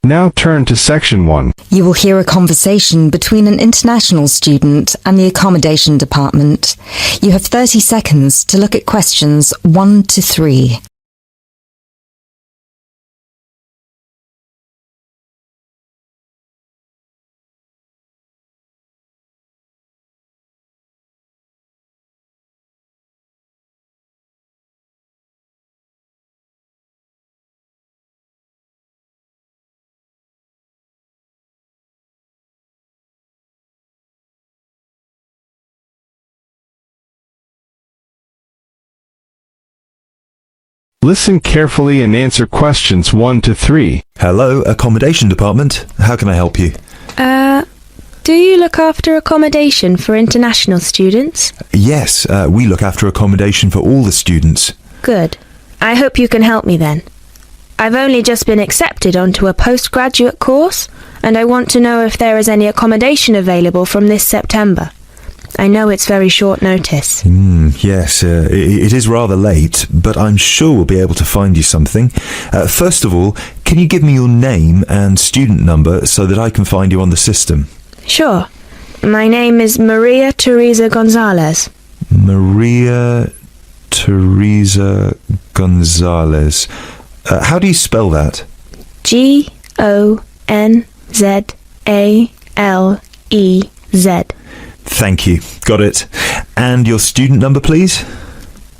Now turn to section 1. You will hear a conversation between an international student and the accommodation department. You have 30 seconds to look at questions 1 to 3. Listen carefully and answer questions 1 to 3. Hello, Accommodation Department. How can I help you? Do you look after accommodation for international students? Yes, we look after accommodation for all the students. Good. I hope you can help me then. I've only just been accepted onto a postgraduate course, and I want to know if there is any accommodation available from this September. I know it's very short notice. Yes, it is rather late, but I'm sure we'll be able to find you something. First of all, can you give me your name and student number so that I can find you on the system? Sure. My name is Maria Teresa Gonzalez. Maria Teresa Gonzalez. How do you spell that? Gonzalez. Thank you. Got it. And your student number, please?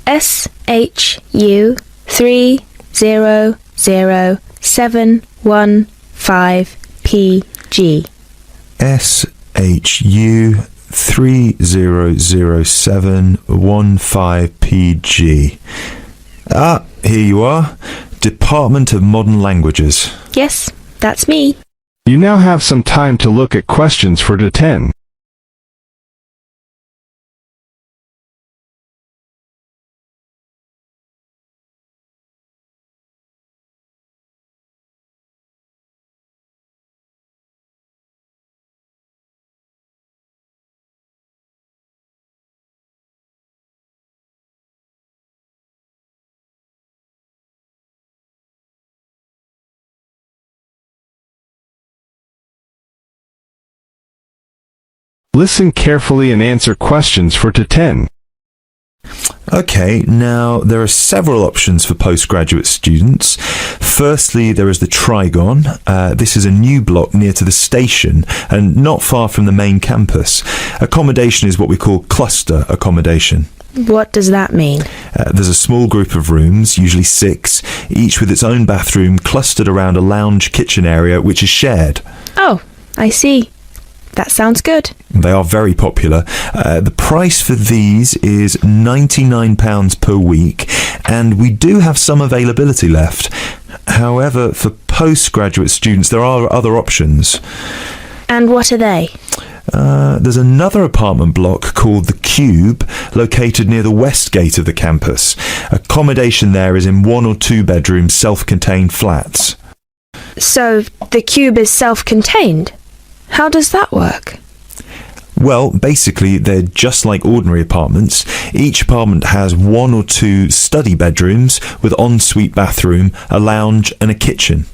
SHU 300715PG. SHU 300715PG. Ah, here you are. Department of Modern Languages. Yes, that's me. You now have some time to look at questions 4 to 10. Listen carefully and answer questions 4 to 10. Okay, now there are several options for postgraduate students. Firstly, there is the Trigon. This is a new block near to the station and not far from the main campus. Accommodation is what we call cluster accommodation. What does that mean? There's a small group of rooms, usually 6, each with its own bathroom clustered around a lounge kitchen area which is shared. Oh, I see. That sounds good. They are very popular. The price for these is £99 per week, and we do have some availability left. However, for postgraduate students, there are other options. And what are they? There's another apartment block called The Cube, located near the west gate of the campus. Accommodation there is in 1 or 2 bedroom self-contained flats. So, the cube is self-contained? How does that work? Well, basically, they're just like ordinary apartments. Each apartment has 1 or 2 study bedrooms with ensuite bathroom, a lounge and a kitchen.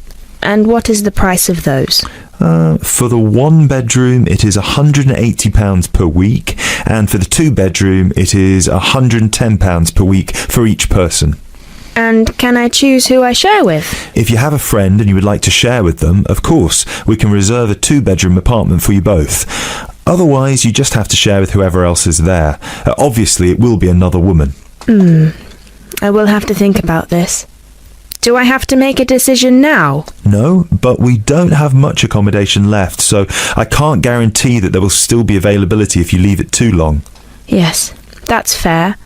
And what is the price of those? For the 1 bedroom, it is £180 per week, and for the 2 bedroom, it is £110 per week for each person. And can I choose who I share with? If you have a friend and you would like to share with them, of course, we can reserve a 2-bedroom apartment for you both. Otherwise, you just have to share with whoever else is there. Obviously, it will be another woman. I will have to think about this. Do I have to make a decision now? No, but we don't have much accommodation left, so I can't guarantee that there will still be availability if you leave it too long. Yes, that's fair.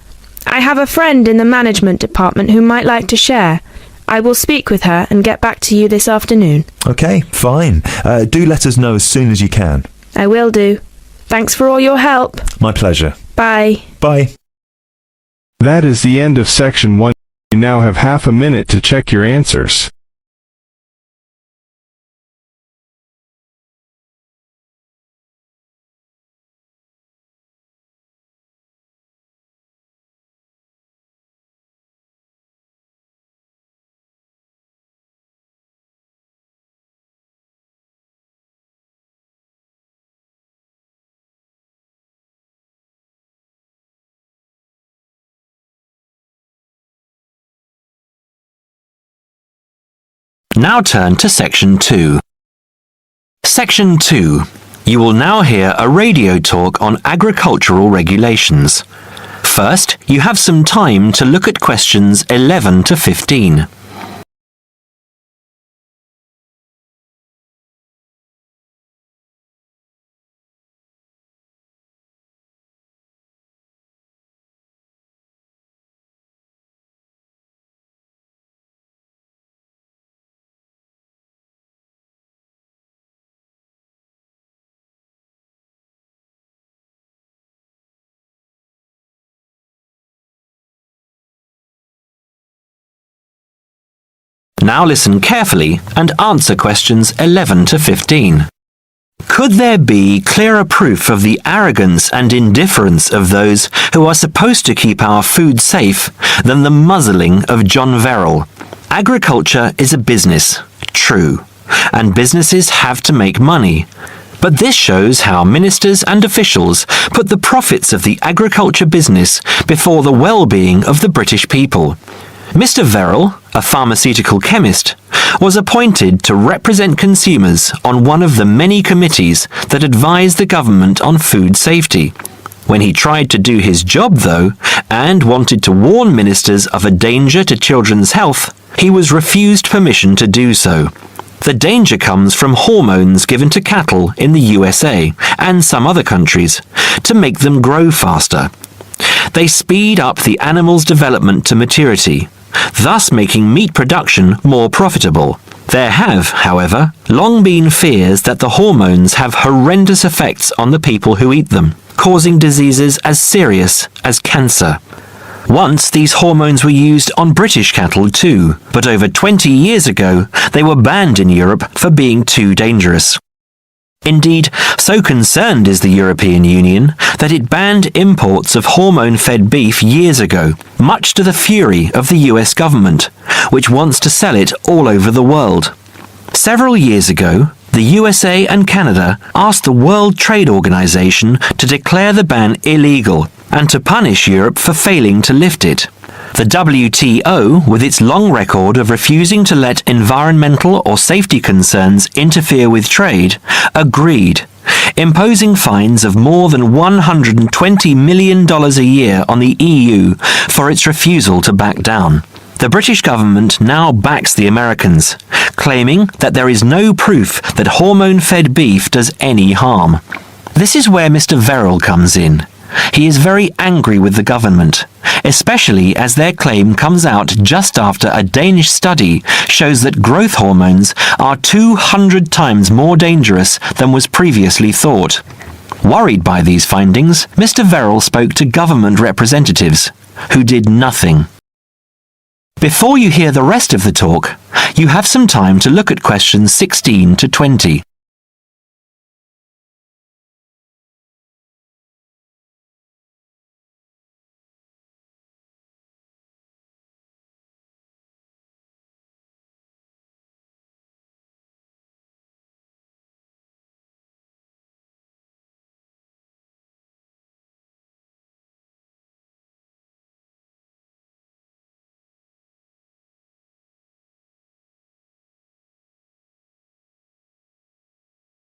I have a friend in the management department who might like to share. I will speak with her and get back to you this afternoon. Okay, fine. Do let us know as soon as you can. I will do. Thanks for all your help. My pleasure. Bye. Bye. That is the end of section 1. You now have half a minute to check your answers. Now turn to Section 2. Section 2. You will now hear a radio talk on agricultural regulations. First, you have some time to look at questions 11 to 15. Now listen carefully and answer questions 11 to 15. Could there be clearer proof of the arrogance and indifference of those who are supposed to keep our food safe than the muzzling of John Verrill? Agriculture is a business, true, and businesses have to make money. But this shows how ministers and officials put the profits of the agriculture business before the well-being of the British people. Mr. Verrill, a pharmaceutical chemist, was appointed to represent consumers on one of the many committees that advise the government on food safety. When he tried to do his job, though, and wanted to warn ministers of a danger to children's health, he was refused permission to do so. The danger comes from hormones given to cattle in the USA and some other countries to make them grow faster. They speed up the animal's development to maturity, thus making meat production more profitable. There have, however, long been fears that the hormones have horrendous effects on the people who eat them, causing diseases as serious as cancer. Once these hormones were used on British cattle too, but over 20 years ago they were banned in Europe for being too dangerous. Indeed, so concerned is the European Union that it banned imports of hormone-fed beef years ago, much to the fury of the US government, which wants to sell it all over the world. Several years ago, the USA and Canada asked the World Trade Organization to declare the ban illegal and to punish Europe for failing to lift it. The WTO, with its long record of refusing to let environmental or safety concerns interfere with trade, agreed, imposing fines of more than $120 million a year on the EU for its refusal to back down. The British government now backs the Americans, claiming that there is no proof that hormone-fed beef does any harm. This is where Mr. Verrill comes in. He is very angry with the government, especially as their claim comes out just after a Danish study shows that growth hormones are 200 times more dangerous than was previously thought. Worried by these findings, Mr. Verrill spoke to government representatives, who did nothing. Before you hear the rest of the talk, you have some time to look at questions 16 to 20.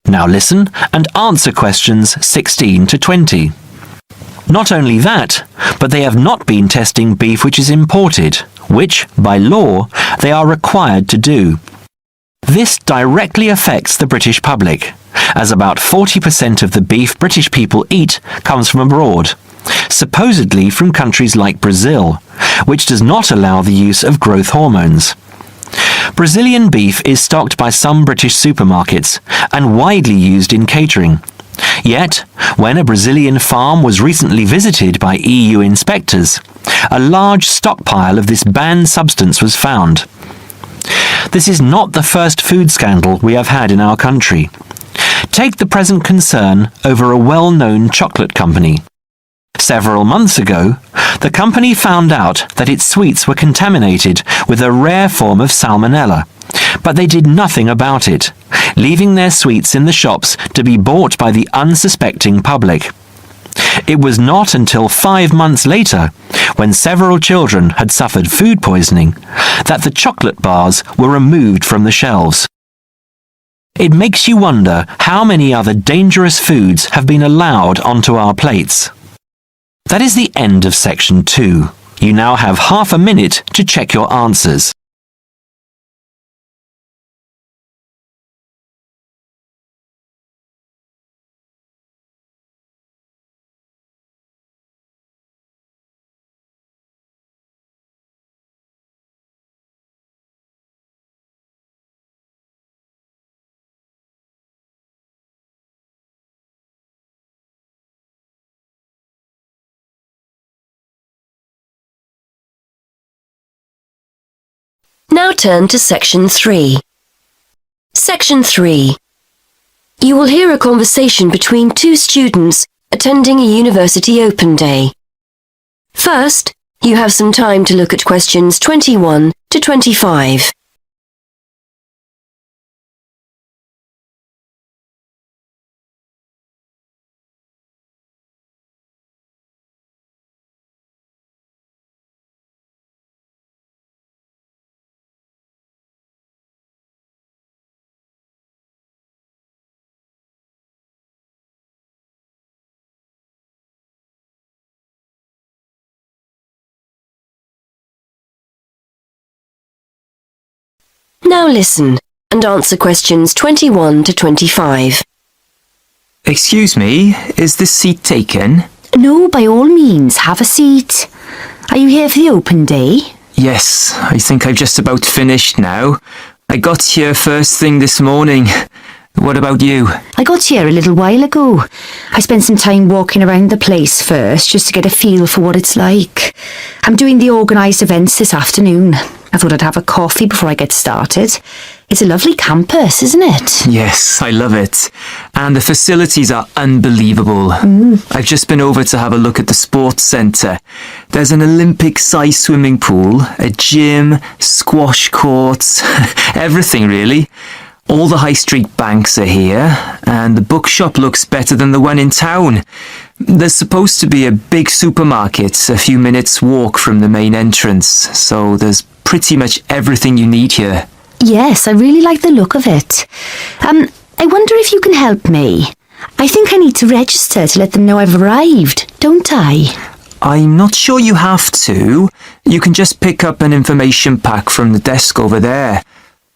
Now listen and answer questions 16 to 20. Not only that, but they have not been testing beef which is imported, which, by law, they are required to do. This directly affects the British public, as about 40% of the beef British people eat comes from abroad, supposedly from countries like Brazil, which does not allow the use of growth hormones. Brazilian beef is stocked by some British supermarkets and widely used in catering. Yet, when a Brazilian farm was recently visited by EU inspectors, a large stockpile of this banned substance was found. This is not the first food scandal we have had in our country. Take the present concern over a well-known chocolate company. Several months ago, the company found out that its sweets were contaminated with a rare form of salmonella, but they did nothing about it, leaving their sweets in the shops to be bought by the unsuspecting public. It was not until 5 months later, when several children had suffered food poisoning, that the chocolate bars were removed from the shelves. It makes you wonder how many other dangerous foods have been allowed onto our plates. That is the end of section 2. You now have half a minute to check your answers. Now turn to Section 3. Section 3. You will hear a conversation between two students attending a university open day. First, you have some time to look at questions 21 to 25. Now listen and answer questions 21 to 25. Excuse me, is this seat taken? No, by all means, have a seat. Are you here for the open day? Yes, I think I've just about finished now. I got here first thing this morning. What about you? I got here a little while ago. I spent some time walking around the place first, just to get a feel for what it's like. I'm doing the organised events this afternoon. I thought I'd have a coffee before I get started. It's a lovely campus, isn't it? Yes, I love it. And the facilities are unbelievable. I've just been over to have a look at the sports centre. There's an Olympic-sized swimming pool, a gym, squash courts, everything really. All the high street banks are here, and the bookshop looks better than the one in town. There's supposed to be a big supermarket a few minutes' walk from the main entrance, so there's pretty much everything you need here. Yes, I really like the look of it. I wonder if you can help me. I think I need to register to let them know I've arrived, don't I? I'm not sure you have to. You can just pick up an information pack from the desk over there.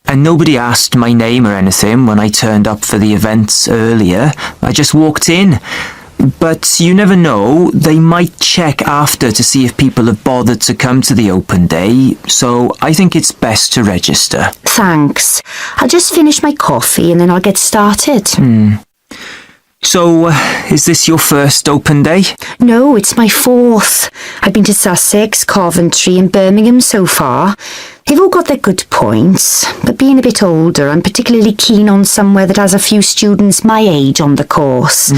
And nobody asked my name or anything when I turned up for the events earlier. I just walked in. But you never know, they might check after to see if people have bothered to come to the open day, so I think it's best to register. Thanks. I'll just finish my coffee and then I'll get started. So, is this your first open day? No, it's my fourth. I've been to Sussex, Coventry and Birmingham so far. They've all got their good points, but being a bit older, I'm particularly keen on somewhere that has a few students my age on the course.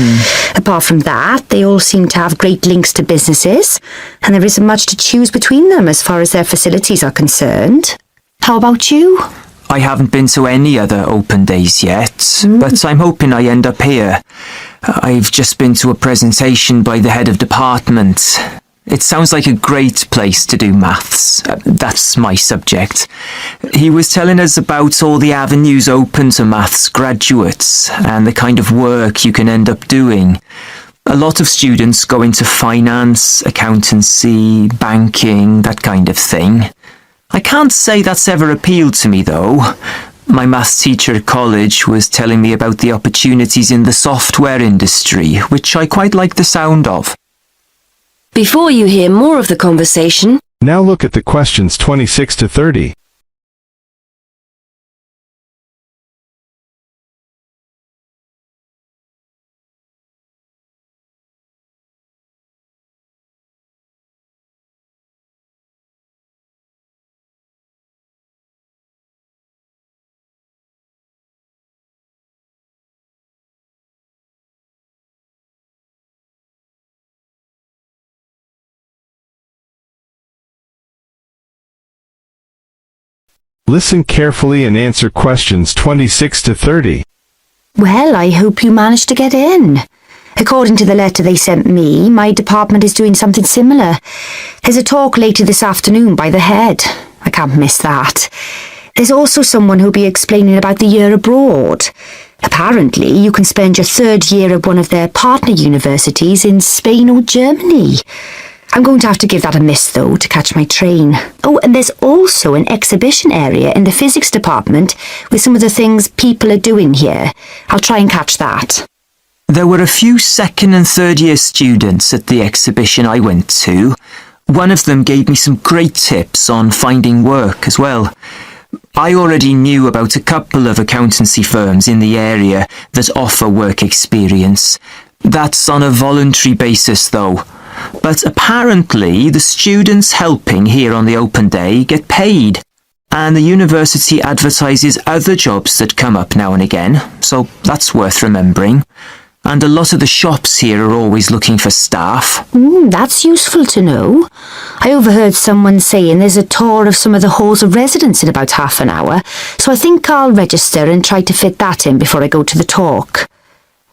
Apart from that, they all seem to have great links to businesses, and there isn't much to choose between them as far as their facilities are concerned. How about you? I haven't been to any other open days yet, but I'm hoping I end up here. I've just been to a presentation by the head of department. It sounds like a great place to do maths. That's my subject. He was telling us about all the avenues open to maths graduates and the kind of work you can end up doing. A lot of students go into finance, accountancy, banking, that kind of thing. I can't say that's ever appealed to me though. My maths teacher at college was telling me about the opportunities in the software industry, which I quite like the sound of. Before you hear more of the conversation, Now look at the questions 26 to 30. Listen carefully and answer questions 26 to 30. Well, I hope you managed to get in. According to the letter they sent me, my department is doing something similar. There's a talk later this afternoon by the head. I can't miss that. There's also someone who'll be explaining about the year abroad. Apparently, you can spend your third year at one of their partner universities in Spain or Germany. I'm going to have to give that a miss, though, to catch my train. Oh, and there's also an exhibition area in the physics department with some of the things people are doing here. I'll try and catch that. There were a few second and third year students at the exhibition I went to. One of them gave me some great tips on finding work as well. I already knew about a couple of accountancy firms in the area that offer work experience. That's on a voluntary basis, though. But apparently the students helping here on the open day get paid. And the university advertises other jobs that come up now and again, so that's worth remembering. And a lot of the shops here are always looking for staff. That's useful to know. I overheard someone saying there's a tour of some of the halls of residence in about half an hour, so I think I'll register and try to fit that in before I go to the talk.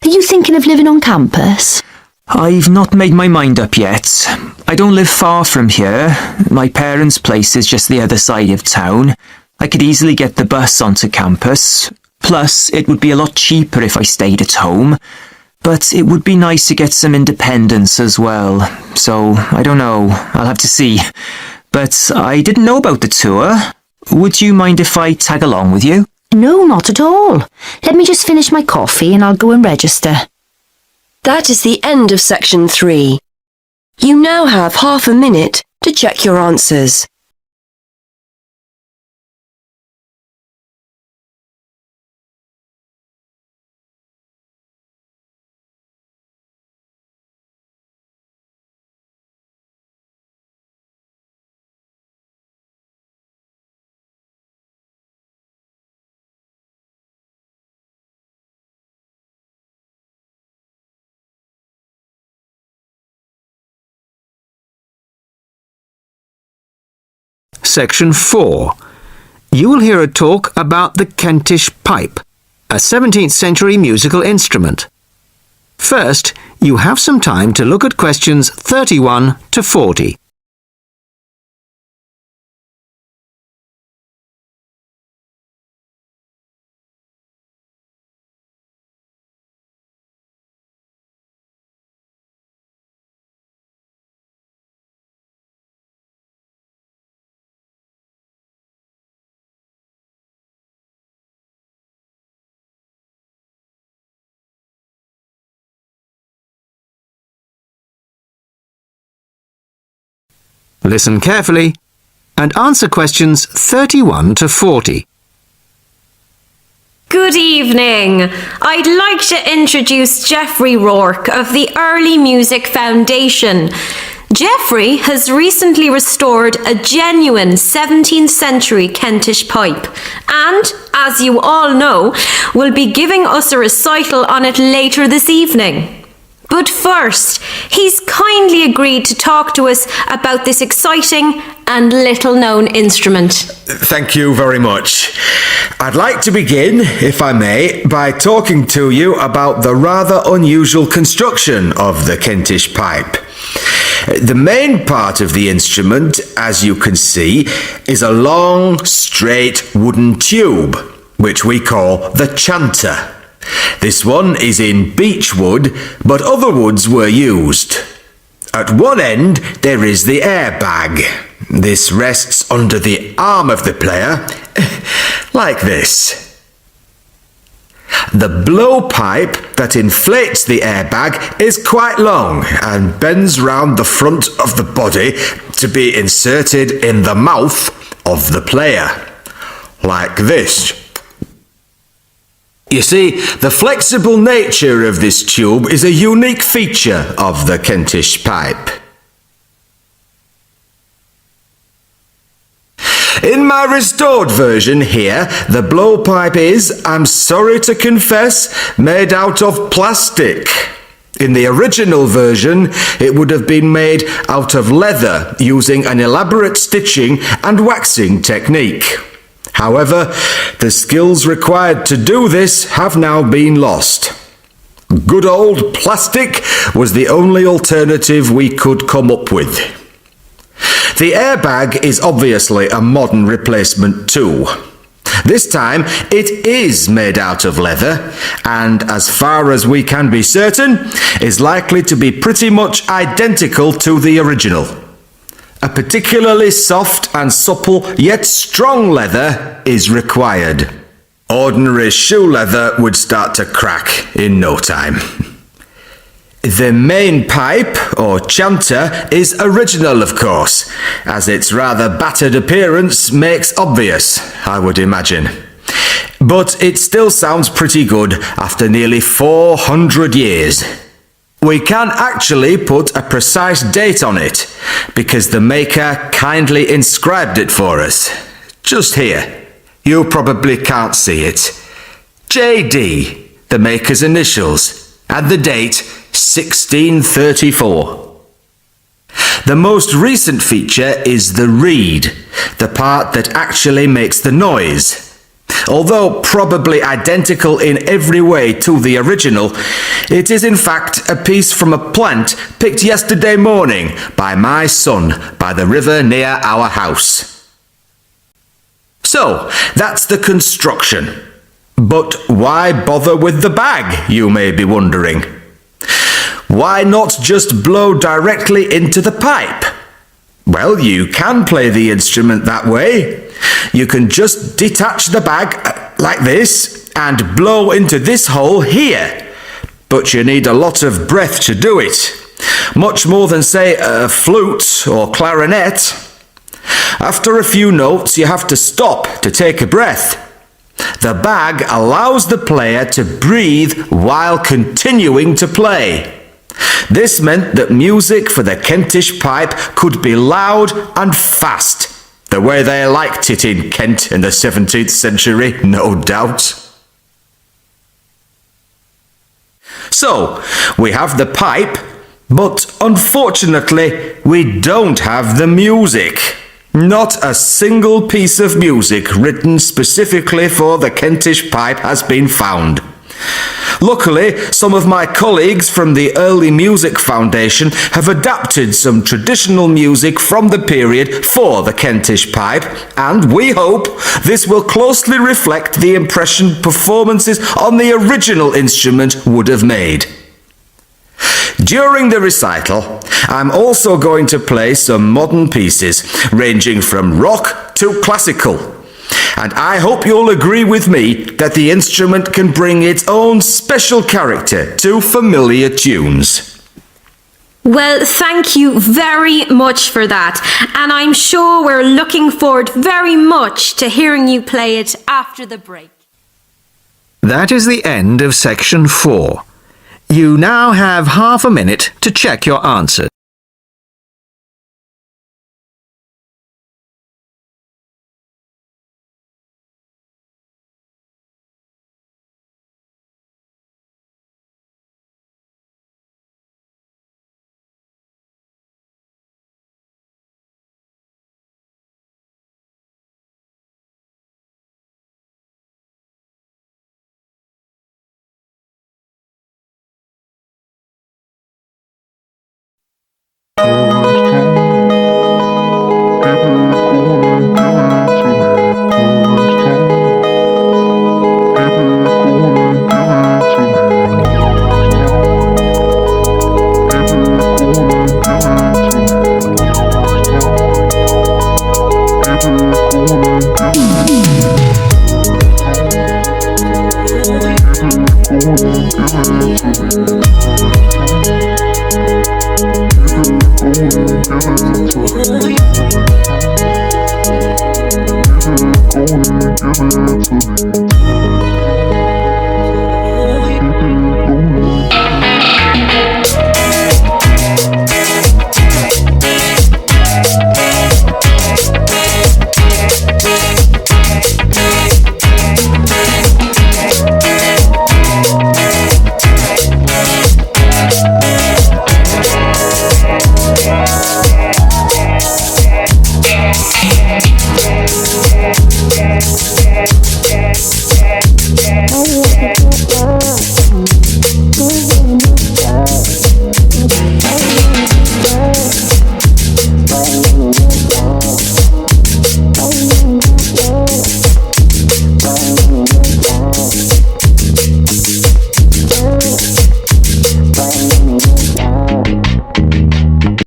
Are you thinking of living on campus? I've not made my mind up yet. I don't live far from here. My parents' place is just the other side of town. I could easily get the bus onto campus. Plus, it would be a lot cheaper if I stayed at home. But it would be nice to get some independence as well. So, I don't know. I'll have to see. But I didn't know about the tour. Would you mind if I tag along with you? No, not at all. Let me just finish my coffee and I'll go and register. That is the end of section 3. You now have half a minute to check your answers. Section 4. You will hear a talk about the Kentish pipe, a 17th century musical instrument. First, you have some time to look at questions 31 to 40. Listen carefully and answer questions 31 to 40. Good evening. I'd like to introduce Geoffrey Rourke of the Early Music Foundation. Geoffrey has recently restored a genuine 17th century Kentish pipe and, as you all know, will be giving us a recital on it later this evening. But first, he's kindly agreed to talk to us about this exciting and little-known instrument. Thank you very much. I'd like to begin, if I may, by talking to you about the rather unusual construction of the Kentish pipe. The main part of the instrument, as you can see, is a long, straight wooden tube, which we call the chanter. This one is in beech wood, but other woods were used. At one end there is the airbag. This rests under the arm of the player, like this. The blowpipe that inflates the airbag is quite long and bends round the front of the body to be inserted in the mouth of the player, like this. You see, the flexible nature of this tube is a unique feature of the Kentish pipe. In my restored version here, the blowpipe is, I'm sorry to confess, made out of plastic. In the original version, it would have been made out of leather using an elaborate stitching and waxing technique. However, the skills required to do this have now been lost. Good old plastic was the only alternative we could come up with. The airbag is obviously a modern replacement too. This time it is made out of leather, and as far as we can be certain, is likely to be pretty much identical to the original. A particularly soft and supple yet strong leather is required. Ordinary shoe leather would start to crack in no time. The main pipe, or chanter, is original of course, as its rather battered appearance makes obvious, I would imagine. But it still sounds pretty good after nearly 400 years. We can actually put a precise date on it, because the maker kindly inscribed it for us. Just here. You probably can't see it. JD, the maker's initials, and the date 1634. The most recent feature is the reed, the part that actually makes the noise. Although probably identical in every way to the original, it is in fact a piece from a plant picked yesterday morning by my son by the river near our house. So, that's the construction. But why bother with the bag, you may be wondering? Why not just blow directly into the pipe? Well, you can play the instrument that way. You can just detach the bag like this and blow into this hole here. But you need a lot of breath to do it. Much more than, say, a flute or clarinet. After a few notes, you have to stop to take a breath. The bag allows the player to breathe while continuing to play. This meant that music for the Kentish pipe could be loud and fast, the way they liked it in Kent in the 17th century, no doubt. So, we have the pipe, but unfortunately, we don't have the music. Not a single piece of music written specifically for the Kentish pipe has been found. Luckily, some of my colleagues from the Early Music Foundation have adapted some traditional music from the period for the Kentish pipe, and we hope this will closely reflect the impression performances on the original instrument would have made. During the recital, I'm also going to play some modern pieces, ranging from rock to classical. And I hope you'll agree with me that the instrument can bring its own special character to familiar tunes. Well, thank you very much for that, and I'm sure we're looking forward very much to hearing you play it after the break. That is the end of section 4. You now have half a minute to check your answers. Give it to me.